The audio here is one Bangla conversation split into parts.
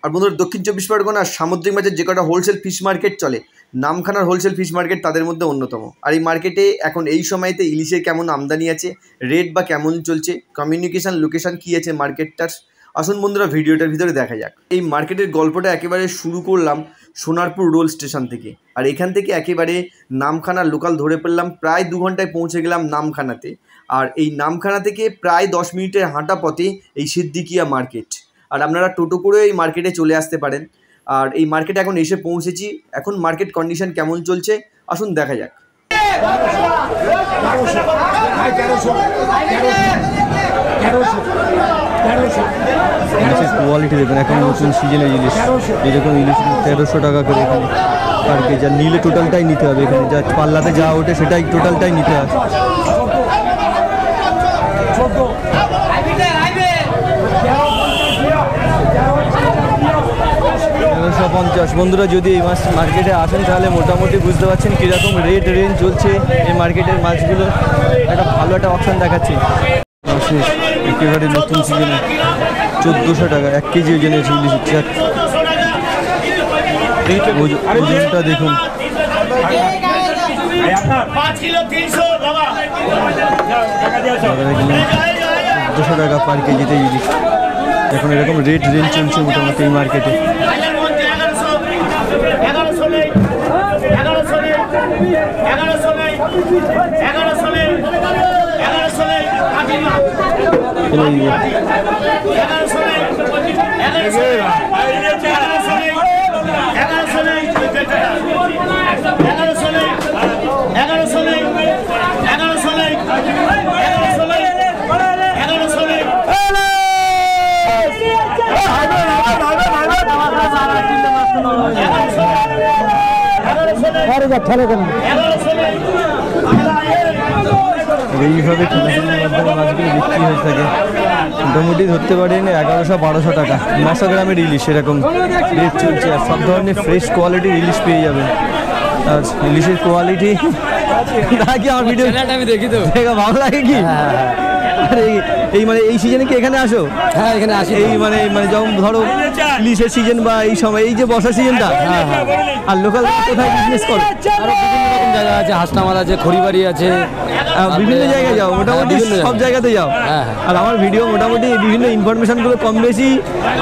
আর বন্ধুরা দক্ষিণ চব্বিশ পরগনার সামুদ্রিক মাছের যে কটা হোলসেল ফিশ মার্কেট চলে, নামখানার হোলসেল ফিশ মার্কেট তাদের মধ্যে অন্যতম। আর এই মার্কেটে এখন এই সময়তে ইলিশের কেমন আমদানি আছে, রেট বা কেমন চলছে, কমিউনিকেশান লোকেশান কী আছে মার্কেটটার, আসুন বন্ধুরা ভিডিওটার ভিতরে দেখা যাক। এই মার্কেটের গল্পটা একেবারে শুরু করলাম সোনারপুর রেল স্টেশন থেকে। আর এখান থেকে একেবারে নামখানার লোকাল ধরে ফেললাম, প্রায় 2 ঘন্টায় পৌঁছে গেলাম নামখানাতে। আর এই নামখানা থেকে প্রায় 10 মিনিটের হাঁটা পথে এই সিদ্দিকিয়া মার্কেট। আর আপনারা টোটো করে এই মার্কেটে চলে আসতে পারেন। আর এই মার্কেটে এখন এসে পৌঁছেছি, এখন মার্কেট কন্ডিশন কেমন চলছে আসুন দেখা যাক। কোয়ালিটি দেখুন, এখন নতুন সিজনে ইলিশ, এরকম ইলিশ 1300 টাকা করে এখানে পার কেজি। যা নিলে টোটালটাই নিতে হবে, এখানে যা পাল্লাতে যা ওঠে সেটাই টোটালটাই নিতে হবে। 1350। বন্ধুরা যদি এই মাছ মার্কেটে আসেন তাহলে মোটামুটি বুঝতে পারছেন কীরকম রেট রেঞ্জ চলছে এই মার্কেটের মাছগুলো। একটা ভালো একটা অপশান দেখাচ্ছি। একেবারে নতুন সিজনে 1400 টাকা 1 কেজি ওজনে ইলিশ হচ্ছে। ওজনটা দেখুন, 1400 টাকা পার কেজিতে ইলিশ। এখন এরকম রেট রেঞ্জ চলছে মোটামুটি এই মার্কেটে। এইভাবে খেলাধুলার মাধ্যমে মাছগুলো বিক্রি হয়ে থাকে। মোটামুটি ধরতে পারেন 1100-1200 টাকা 900 গ্রামের ইলিশ এরকম রেট চলছে। আর সব ধরনের ফ্রেশ কোয়ালিটির ইলিশ পেয়ে যাবেন। আর ইলিশের কোয়ালিটি কি আমার ভিডিও আমি দেখি তো ভালো লাগে কি? এই মানে এই সিজনে কি এখানে আসো? হ্যাঁ এখানে আসি। এই মানে যখন ধরো ইলিশের সিজন বা এই সময় এই যে বর্ষা সিজনটা। আর লোকাল কোথায় বিজনেস করো? আরো বিভিন্ন রকম জায়গা আছে, হাসনামাল আছে, খড়িবাড়ি আছে, বিভিন্ন জায়গায় যাও, মোটামুটি সব জায়গাতে যাও। আর আমার ভিডিও মোটামুটি বিভিন্ন ইনফরমেশনগুলো কম বেশি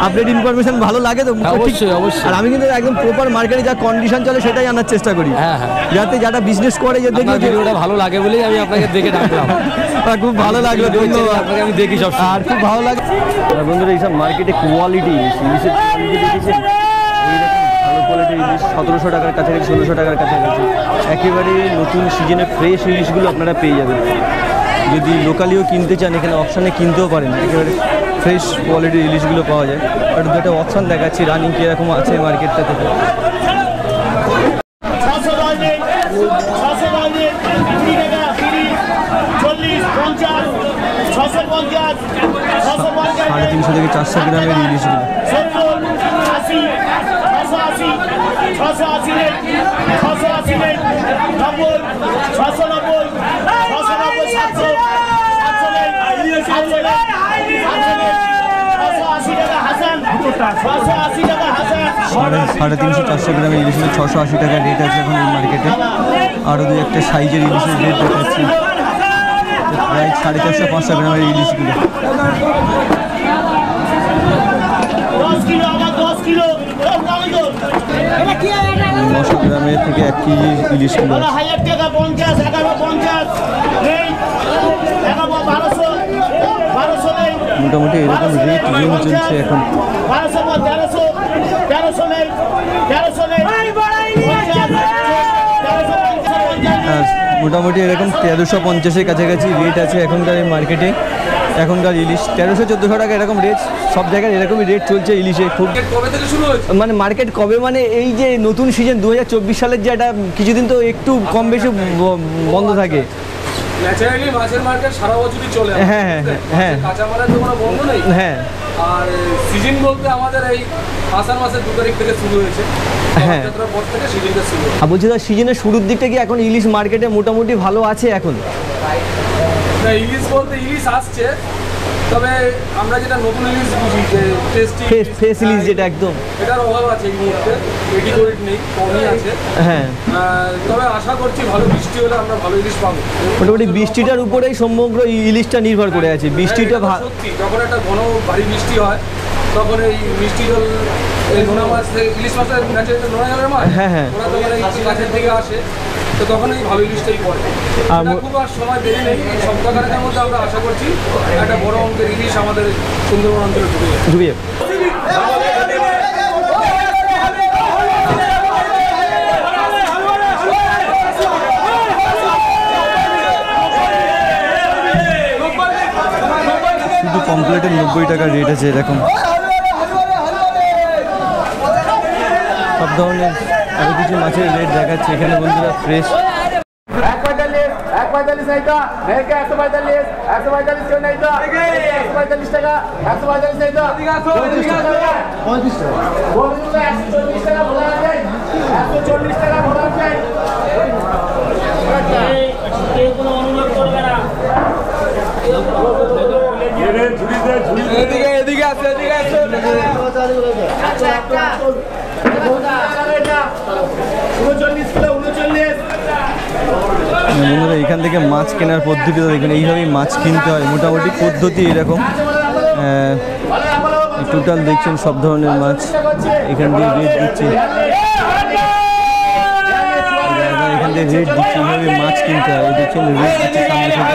আপডেট ইনফরমেশন ভালো লাগে তো? অবশ্যই অবশ্যই। আর আমি কিন্তু একদম প্রপার মার্কেটে যা কন্ডিশন চলে সেটাই আনার চেষ্টা করি, যাতে যারা বিজনেস করে যে দেখি ভিডিওটা ভালো লাগে বলেই আমি আপনাকে দেখে ডাকলাম। খুব ভালো লাগলো, আপনাকে আমি দেখি সব আর খুব ভালো লাগে। বন্ধুরা এইসব মার্কেটে কোয়ালিটি ইলিশের কোয়ালিটি দেখেছেন, এইরকম ভালো কোয়ালিটির ইলিশ 1700 টাকার কাছাকাছি 1600 টাকার কাছাকাছি একেবারে নতুন সিজনে ফ্রেশ ইলিশগুলো আপনারা পেয়ে যাবেন। যদি লোকালিও কিনতে চান এখানে অপশানে কিনতেও পারেন, একেবারে ফ্রেশ কোয়ালিটির ইলিশগুলো পাওয়া যায়। আর দুটো অপশান দেখাচ্ছি রানিং কীরকম আছে মার্কেটটা থেকে। সাড়ে 300 থেকে 400 গ্রামের ইলিশগুলো। সাড়ে 300-400 গ্রামের ইলিশের 680 টাকা রেট আছে এখন এই মার্কেটে। আরও দু একটা সাইজের ইলিশের রেট দেখাচ্ছি, প্রায় 450-500 গ্রামের ইলিশগুলো। 900 গ্রামের থেকে 1 কেজি ইলিশগুলো। মোটামুটি এরকম রেট রেঞ্জ চলছে এখন। মোটামুটি এরকম 1350-এর কাছাকাছি রেট আছে এখনকার এই মার্কেটে। এখনকার ইলিশ 1300-1400 টাকা এরকম রেট, সব জায়গায় এরকমই রেট চলছে ইলিশে। খুব মানে মার্কেট কবে মানে এই যে নতুন সিজন 2024 সালের যে একটা কিছুদিন তো একটু কম বেশি বন্ধ থাকে। ন্যাচারালি মাছের মার্কেট সারা বছরই চলে। হ্যাঁ হ্যাঁ হ্যাঁ, কাঁচামালের তো কোনো বন্ধ নেই। হ্যাঁ, আর সিজন বলতে আমাদের এই আষাঢ় মাসের 2 তারিখ থেকে শুরু হয়েছে। হ্যাঁ, পর থেকে সিজনটা শুরু। আর বলছি দাদা সিজনের শুরুর দিকটা কি এখন ইলিশ মার্কেটে মোটামুটি ভালো আছে এখন? না, ইলিশ বলতে ইলিশ আসছে, তবে আমরা যেটা নতুন ইলিশ বুঝি যে টেস্টি ফ্রেশ ইলিশ যেটা একদম, এটার অভাব আছে এই মুহূর্তে, রেডি নেই, কমই আছে। হ্যাঁ, তবে আশা করছি ভালো বৃষ্টি হলে আমরা ভালো ইলিশ পাবো। মোটামুটি বৃষ্টিটার উপরেই সমগ্র ইলিশটা নির্ভর করে আছে। বৃষ্টিটা সত্যি যখন একটা ঘন ভারী বৃষ্টি হয় তখন এই মিষ্টি জল, এই নোনা মাছ থেকে ইলিশ মাছের ন্যাচারালি নোনা জলের মাছ, হ্যাঁ হ্যাঁ, ওরা তখন এই গাছের থেকে আসে, তো তখন এই ভালো ইলিশটাই পড়ে। আর খুব আর সময় দেরি নেই, সপ্তাহখানেকের মধ্যে আমরা আশা করছি একটা বড় অঙ্কের ইলিশ আমাদের সুন্দরবন অঞ্চলে ঢুকে যাবে। শুধু কমপ্লিটের 90 টাকা রেট আছে এরকম। সব ধরনের আরও কিছু মাছের রেট দেখাচ্ছে এখানে বন্ধুরা। ফ্রেশ 145 नहीं तो नहीं क्या 145 145 क्यों नहीं तो 145 টাকা 145 नहीं तो 35 টাকা 35 টাকা बोल दो 140 টাকা बोला जाए 140 টাকা बोला जाए ये কোনো অনুরোধ করবে না এদিকে আসো আচ্ছা একটা 39 কিলো 39। বন্ধুরা এখান থেকে মাছ কেনার পদ্ধতিটা দেখুন, এইভাবেই মাছ কিনতে হয়। মোটামুটি পদ্ধতি এরকম। টোটাল দেখছেন সব ধরনের মাছ এখান দিয়ে রেট দিচ্ছে, এখান থেকে রেট দিচ্ছে, এইভাবে মাছ কিনতে হয়। দেখছেন রেট দিচ্ছে সামনে থেকে।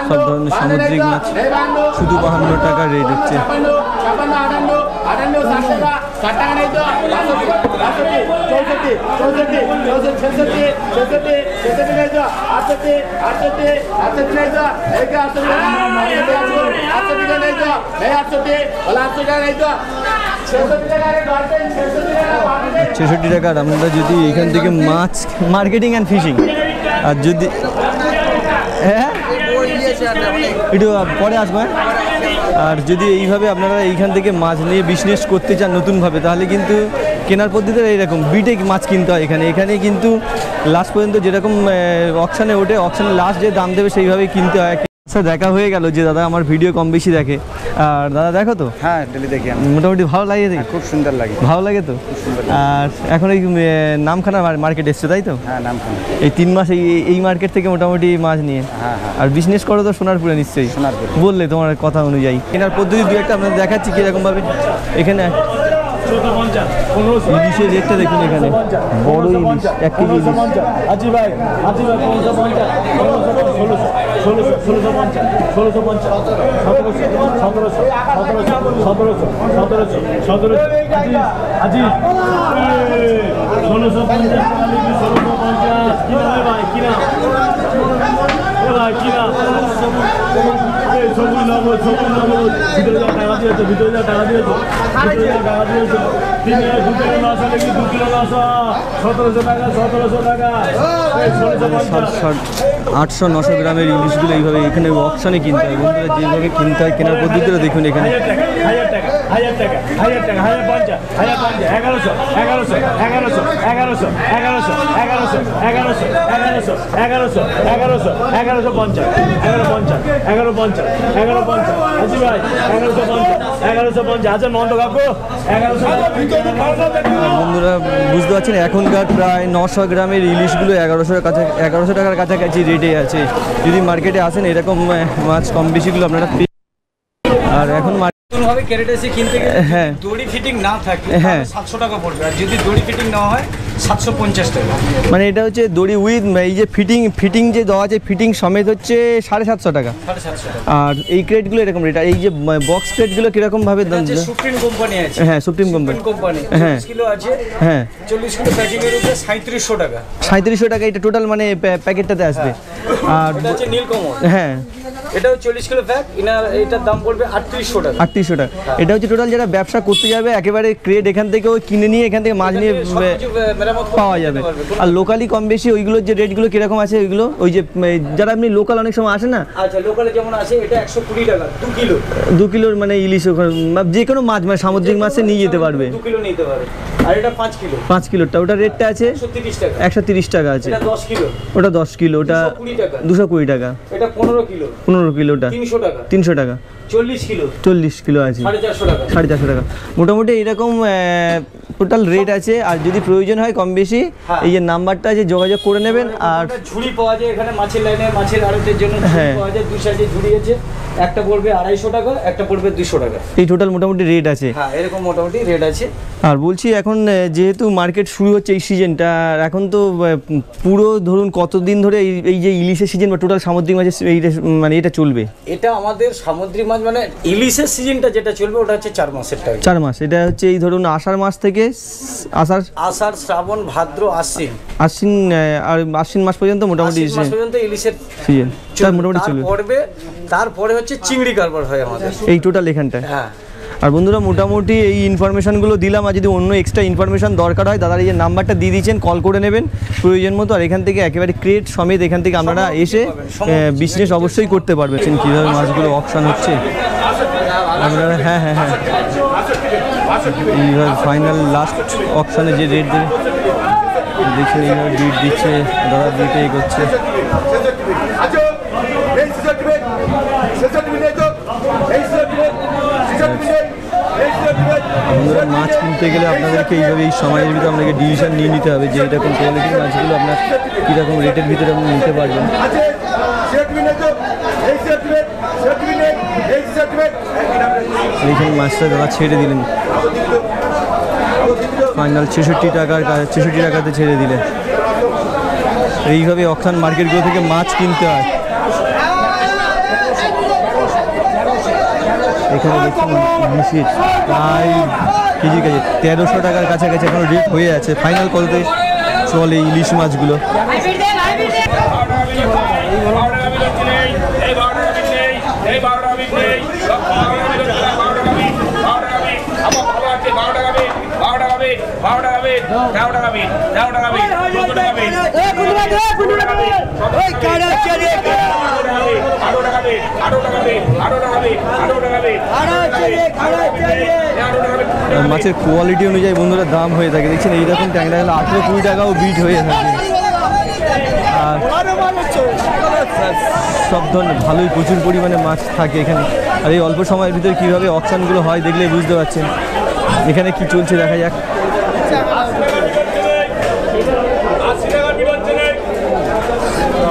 সব ধরনের সামুদ্রিক মাছ শুধু 52 টাকা রেট হচ্ছে। ছেষট্টি টাকার আমরা যদি এখান থেকে মাছ মার্কেটিং অ্যান্ড ফিশিং, আর যদি হ্যাঁ একটু পরে আসবে, আর যদি এইভাবে আপনারা এইখান থেকে মাছ নিয়ে বিজনেস করতে চান নতুনভাবে, তাহলে কিন্তু কেনার পদ্ধতিটা এইরকম। বিটে মাছ কিনতে হয় এখানে কিন্তু লাস্ট পর্যন্ত যেরকম অকশানে ওঠে, অকশানে লাস্ট যে দাম দেবে সেইভাবেই কিনতে হয়। স্যার দেখা হয়ে গেল যে দাদা আমার ভিডিও কম বেশি দেখে, আর দাদা দেখো তো? হ্যাঁ ডেলি দেখি। মোটামুটি ভালো লাগে? খুব সুন্দর লাগে। ভালো লাগে তো? আর এখন এই নামখানা মার্কেট এসছে তাই তো? হ্যাঁ নামখানা। এই 3 মাস এই মার্কেট থেকে মোটামুটি মাছ নিয়ে। হ্যাঁ। আর বিজনেস করো তো সোনারপুরে নিশ্চয়ই? সোনারপুর। বললে তোমার কথা অনুযায়ী কেনার পদ্ধতি দু একটা আপনাদের দেখাচ্ছি কীরকমভাবে। এখানে ইলিশের রেটটা দেখুন, এখানে বড় ইলিশ 1 কেজি ইলিশ 800-900 গ্রামের ইলিশগুলো এইভাবে এখানে অকশনে কিনতে হয়। বন্ধুরা যেভাবে কিনতে হয় কেনার পদ্ধতিটা দেখুন এখানে। 1150 বন্ধুরা বুঝতে পারছেন এখনকার প্রায় 900 গ্রামের ইলিশগুলো 1100 টাকার কাছাকাছি রেটে আছে। যদি মার্কেটে আসেন এরকম মাছ কম বেশিগুলো আপনারা। আর এখন নতুনভাবে ক্যারেট এসে কিনতে গেলে হ্যাঁ দড়ি ফিটিং না থাকে হ্যাঁ 700 টাকা পড়বে, আর যদি দড়ি ফিটিং না হয় 750 টাকা। মানে এটা হচ্ছে দড়ি উইথ এই যে ফিটিং যে দেওয়া আছে, ফিটিং সমেত হচ্ছে 750 টাকা। আর এই ক্রেটগুলো এরকম রেট। আর এই যে বক্স ক্রেটগুলো কিরকম ভাবে দাম? সুপ্রিম কোম্পানি আছে। হ্যাঁ সুপ্রিম কোম্পানি। হ্যাঁ 40 কিলো আছে। হ্যাঁ 40 কিলো প্যাকিং এর উপরে 3700 টাকা। 3700 টাকা এটা টোটাল মানে প্যাকেটটাতে আসবে। আর এটা হচ্ছে নীলকমল। হ্যাঁ এটাও 40 কিলো প্যাক, এটার দাম পড়বে 3800 টাকা। 3800 টাকা। এটা হচ্ছে টোটাল যারা ব্যবসা করতে যাবে একেবারে ক্রেট এখান থেকে ওই কিনে নিয়ে এখান থেকে মাছ নিয়ে পাওয়া যাবে। আর লোকালি কম বেশি ওইগুলোর যে রেটগুলো কিরকম আছে ওইগুলো, ওই যে যারা আপনি লোকাল অনেক সময় আসে না, আচ্ছা লোকালে যেমন আছে এটা 120 টাকা 2 কিলো। 2 কিলোর মানে ইলিশ যে কোনো মাছ মানে সামুদ্রিক মাছে নিয়ে যেতে পারবে। 2 কিলো নিতে পারবে। আর এটা 5 কিলো। 5 কিলোটা ওটা রেটটা আছে 130 টাকা। 130 টাকা আছে। এটা 10 কিলো। ওটা 10 কিলো, ওটা 220 টাকা। 220 টাকা। এটা 15 কিলো। 15 কিলোটা 300 টাকা। 300 টাকা। 40 কিলো। 40 কিলো আছে 450 টাকা। 450 টাকা। মোটামুটি এইরকম টোটাল রেট আছে। আর যদি প্রয়োজন হয় কম বেশি এই যে নাম্বারটা আছে যোগাযোগ করে নেবেন। আর ঝুড়ি পাওয়া যায় এখানে মাছের লাইনে, মাছের আড়তের জন্য ঝুড়ি পাওয়া যায়। দুই সাইডে ঝুড়ি আছে, একটা পড়বে 250 টাকা, একটা পড়বে 200 টাকা। এই টোটাল মোটামুটি রেট আছে। হ্যাঁ এরকম মোটামুটি রেট আছে। আর বলছি এখন যেহেতু মার্কেট শুরু হচ্ছে এই সিজনটা, এখন তো পুরো ধরুন কতদিন ধরে এই যে ইলিশের সিজন বা টোটাল সামুদ্রিক মাছের মানে এটা চলবে? এটা আমাদের সামুদ্রিক মাছ মানে ইলিশের সিজনটা যেটা চলবে ওটা হচ্ছে 4 মাসের টাইম। 4 মাস। এটা হচ্ছে এই ধরুন আষাঢ় মাস থেকে আষাঢ়, শ্রাবণ, ভাদ্র, আশ্বিন আর আশ্বিন মাস পর্যন্ত মোটামুটি ইলিশের সিজন মোটামুটি চলবে। তারপরে হচ্ছে চিংড়ি কারবার হয় আমাদের এই টোটাল এখানটায়। হ্যাঁ। আর বন্ধুরা মোটামুটি এই ইনফরমেশানগুলো দিলাম। আর যদি অন্য এক্সট্রা ইনফরমেশান দরকার হয় দাদার এই যে নাম্বারটা দিয়ে দিয়েছেন, কল করে নেবেন প্রয়োজন মতো। আর এখান থেকে একেবারে ক্রেট সমেত এখান থেকে আপনারা এসে বিজনেস অবশ্যই করতে পারবেন। কীভাবে মাছগুলো অকশন হচ্ছে আপনারা। হ্যাঁ হ্যাঁ হ্যাঁ এইভাবে ফাইনাল লাস্ট অকশনে যে রেট দেবে দেখছেন, এইভাবে ডিট দিচ্ছে দাদা, ডিটে এগোচ্ছে। বন্ধুরা মাছ কিনতে গেলে আপনাদেরকে এইভাবে এই সময়ের ভিতরে আপনাকে ডিসিশন নিয়ে নিতে হবে যে এরকম কোয়ালিটির মাছগুলো আপনার কীরকম রেটের ভিতরে আপনি নিতে পারবেন। এইখানে মাছটা দাদা ছেড়ে দিলেন ফাইনাল 66 টাকাতে ছেড়ে দিলেন। এইভাবে অকশন মার্কেটগুলো থেকে মাছ কিনতে হয়। এখানে দেখুন ইলিশের প্রায় কেজির কাছে 1300 টাকার কাছাকাছি এখন রেট হয়ে আছে। ফাইনাল কততে চলে ইলিশ মাছগুলো? মাছের কোয়ালিটি অনুযায়ী বন্ধুরা দাম হয়ে থাকে। দেখছেন এইরকম ট্যাংরা হলে 18-20 টাকাও বিট হয়ে থাকে। আর সব ধরনের ভালোই প্রচুর পরিমাণে মাছ থাকে এখানে। আর এই অল্প সময়ের ভিতরে কীভাবে অকশনগুলো হয় দেখলেই বুঝতে পারছেন। এখানে কি চলছে দেখা যাক।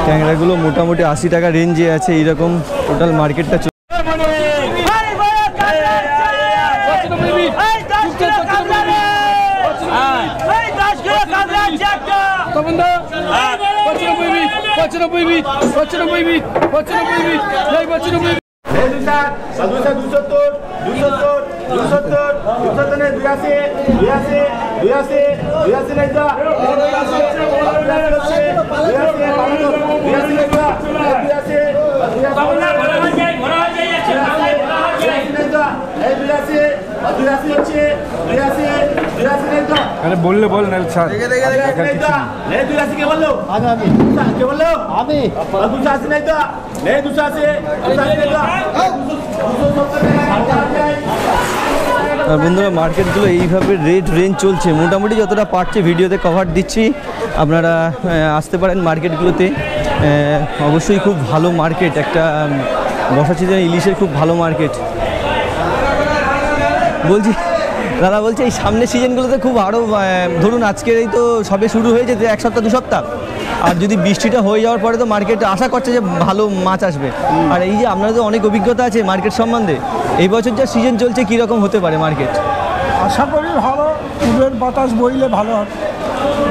ট্যাংরাগুলো মোটামুটি 80 টাকা রেঞ্জে আছে। এইরকম টোটাল মার্কেটটা अरे बोलले बोल ना सर আর বন্ধুরা মার্কেটগুলো এইভাবে রেট রেঞ্জ চলছে। মোটামুটি যতটা পারছে ভিডিওতে কভার দিচ্ছি। আপনারা আসতে পারেন মার্কেটগুলোতে। অবশ্যই খুব ভালো মার্কেট, একটা বর্ষা সিজনে ইলিশের খুব ভালো মার্কেট। বলছি দাদা, বলছে এই সামনের সিজনগুলোতে খুব আরও ধরুন আজকের এই তো সবে শুরু হয়েছে 1 সপ্তাহ 2 সপ্তাহ, আর যদি বৃষ্টিটা হয়ে যাওয়ার পরে তো মার্কেট আশা করছে যে ভালো মাছ আসবে। আর এই যে আপনাদের তো অনেক অভিজ্ঞতা আছে মার্কেট সম্বন্ধে, এই বছর যা সিজন চলছে কীরকম হতে পারে মার্কেট? আশা করি ভালো, পূবের বাতাস বইলে ভালো হবে।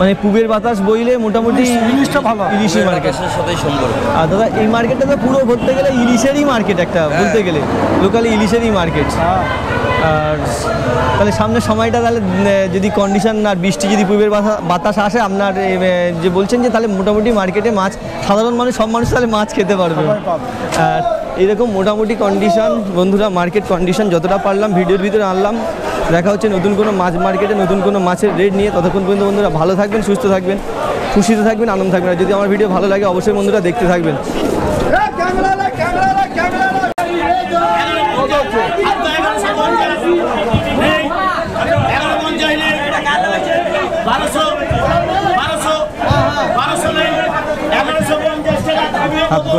মানে পূবের বাতাস বইলে মোটামুটি ইলিশটা ভালো, ইলিশই মার্কেটের সাথেই সম্পর্ক। আর দাদা এই মার্কেটটা তো পুরো বলতে গেলে ইলিশেরই মার্কেট, একটা বলতে গেলে লোকালি ইলিশেরই মার্কেট। আর তাহলে সামনের সময়টা তাহলে যদি কন্ডিশন আর বৃষ্টি যদি পূবের বাতাস আসে আপনার যে বলছেন যে তাহলে মোটামুটি মার্কেটে মাছ সাধারণ মানুষ সব মানুষ তাহলে মাছ খেতে পারবে। আর এইরকম মোটামুটি কন্ডিশন বন্ধুরা, মার্কেট কন্ডিশন যতটা পারলাম ভিডিওর ভিতরে আনলাম। দেখা হচ্ছে নতুন কোনো মাছ মার্কেটে নতুন কোনো মাছের রেট নিয়ে। ততক্ষণ পর্যন্ত বন্ধুরা ভালো থাকবেন, সুস্থ থাকবেন, খুশিতে থাকবেন, আনন্দ থাকবেন। আর যদি আমার ভিডিও ভালো লাগে অবশ্যই বন্ধুরা দেখতে থাকবেন। Hey! ভাগ্য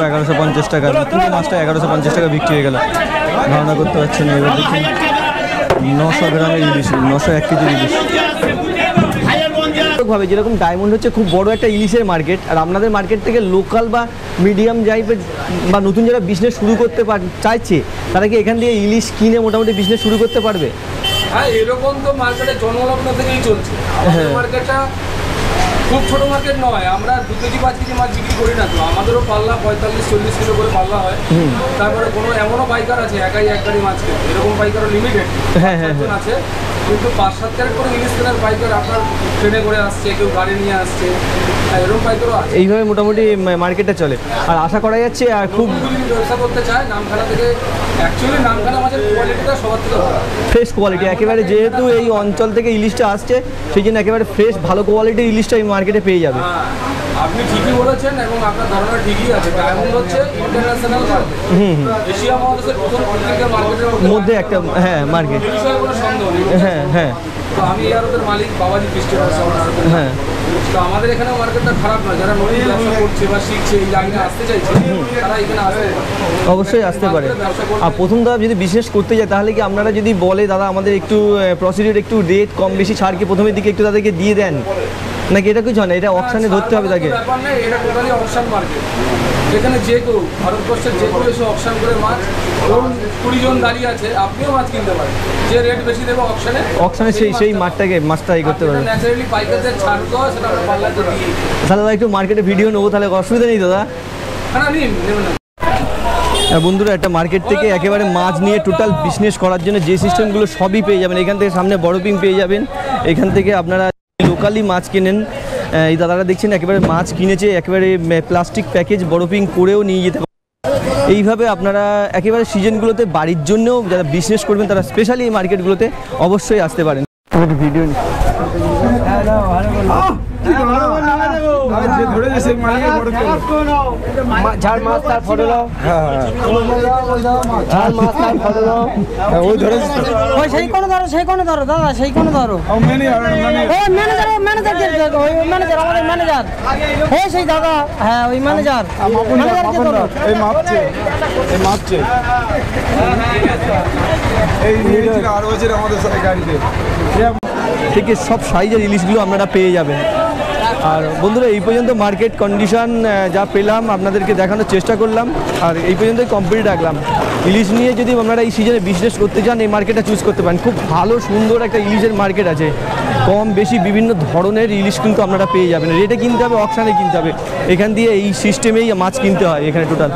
1150 টাকা, পুরো মাছটা 1150 টাকা বিক্রি হয়ে গেল। ধারণা করতে পারছেন না। এবার দেখুন 900 গ্রামের ইলিশ, 901 কেজি ইলিশ। ভাবে যেরকম ডায়মন্ড হচ্ছে খুব বড় একটা ইলিশের মার্কেট, আর আপনাদের মার্কেট থেকে লোকাল বা মিডিয়াম টাইপের বা নতুন যারা বিজনেস শুরু করতে চাইছে তারা কি এখান থেকে ইলিশ কিনে মোটামুটি বিজনেস শুরু করতে পারবে? হ্যাঁ, এরকম তো মার্কেটে জন্মলগ্ন থেকেই চলছে। মার্কেটটা খুব ছোট মার্কেট নয়, আমরা 2 কেজি 5 কেজি মাছ বিক্রি করি না তো, আমাদেরও পাল্লা 45-40 কিলো করে পাল্লা হয়। তারপরে কোনো এমনও পাইকার আছে একাই এক গাড়ি মাছ কেনে, এরকম পাইকারও লিমিটেড আছে, কিন্তু 5-7 ক্যারেট করে ইলিশ কেনার পাইকার আপনার ট্রেনে করে আসছে, কেউ গাড়ি নিয়ে আসছে, এরকম পাইকারও আছে। এইভাবে মোটামুটি মার্কেটটা চলে। আর আশা করা যাচ্ছে আর খুব ব্যবসা করতে চায় নামখানা থেকে, অ্যাকচুয়ালি নামখানা মাছের কোয়ালিটিটা সবার থেকে ভালো, ফ্রেশ কোয়ালিটি একেবারে, যেহেতু এই অঞ্চল থেকে ইলিশটা আসছে সেই জন্য একেবারে ফ্রেশ ভালো কোয়ালিটির ইলিশটা এই মার্কেটে পেয়ে যাবে। আপনি ঠিকই বলেছেন এবং আপনার ধারণা ঠিকই আছে। ডায়মন্ড হচ্ছে ইন্টারন্যাশনাল মার্কেট, এশিয়া মহাদেশের প্রথম মার্কেটের মধ্যে একটা মার্কেট, কোনো সন্দেহ নেই। তো আমি এয়ারপোর্টের মালিক বাবাজি ফেস্টিভ্যাল, তো আমাদের এখানে মার্কেটটা খারাপ নয়। যারা নতুন ব্যবসা করছে বা শিখছে, এই লাইনে আসতে চাইছে, তারা এখানে আসতে অবশ্যই আসতে পারে। আর প্রথম ধাপ যদি বিজনেস করতে যায় তাহলে কি আপনারা যদি বলে দাদা আমাদের একটু প্রসিডিউর একটু রেট কম বেশি ছাড় কি প্রথমের দিকে একটু তাদেরকে দিয়ে দেন, নাকি এটা কিছু হয় না, এটা অকশানে ধরতে হবে তাকে? ব্যাপার নেই, এটা টোটালি অকশন মার্কেট। এখানে যে কেউ ভারতবর্ষের যে কেউ এসে অকশন করে মাছ, ধরুন 20 জন দাঁড়িয়ে আছে, আপনিও মাছ কিনতে পারেন। যে রেট বেশি দেবে অকশনে সেই মাছটা করতে পারবে। ন্যাচারালি পাইকারদের ছাড় দেওয়া, সেটা আমরা পাল্লাতে দিই। তাহলে দাদা একটু মার্কেটে ভিডিও নেবো, তাহলে অসুবিধা নেই দাদা? হ্যাঁ, নিন। বন্ধুরা, একটা মার্কেট থেকে একেবারে মাছ নিয়ে টোটাল বিজনেস করার জন্য যে সিস্টেমগুলো সবই পেয়ে যাবেন। এখান থেকে সামনে বড়পিং পেয়ে যাবেন, এখান থেকে আপনারা লোকালি মাছ কেনেন। এই দাদারা দেখছেন একেবারে মাছ কিনেছে, একেবারে প্লাস্টিক প্যাকেজ বড়পিং করেও নিয়ে যেতে পারেন। এইভাবে আপনারা একেবারে সিজনগুলোতে বাড়ির জন্যও যারা বিজনেস করবেন তারা স্পেশালি এই মার্কেটগুলোতে অবশ্যই আসতে পারেন। ভিডিও ঝাড় মাছ তার ফটো দাও, ঝাড় মাছ তার ফটো দাও। ওই ধরে সেই কোনো ধরো দাদা, সেই কোনো ধরো ম্যানেজার আমাদের ম্যানেজার, হ্যাঁ সেই দাদা, হ্যাঁ ওই ম্যানেজার এই মাপছে আরো বছর আমাদের সাথে গাড়িতে থেকে সব সাইজের ইলিশগুলো আপনারা পেয়ে যাবেন। আর বন্ধুরা, এই পর্যন্ত মার্কেট কন্ডিশন যা পেলাম আপনাদেরকে দেখানোর চেষ্টা করলাম, আর এই পর্যন্তই কমপ্লিট রাখলাম। ইলিশ নিয়ে যদি আপনারা এই সিজনে বিজনেস করতে চান এই মার্কেটটা চুজ করতে পারেন। খুব ভালো সুন্দর একটা ইলিশের মার্কেট আছে, কম বেশি বিভিন্ন ধরনের ইলিশ কিন্তু আপনারা পেয়ে যাবেন। রেটে কিনতে হবে, অকশানে কিনতে হবে, এখান দিয়ে এই সিস্টেমেই মাছ কিনতে হয় এখানে টোটাল।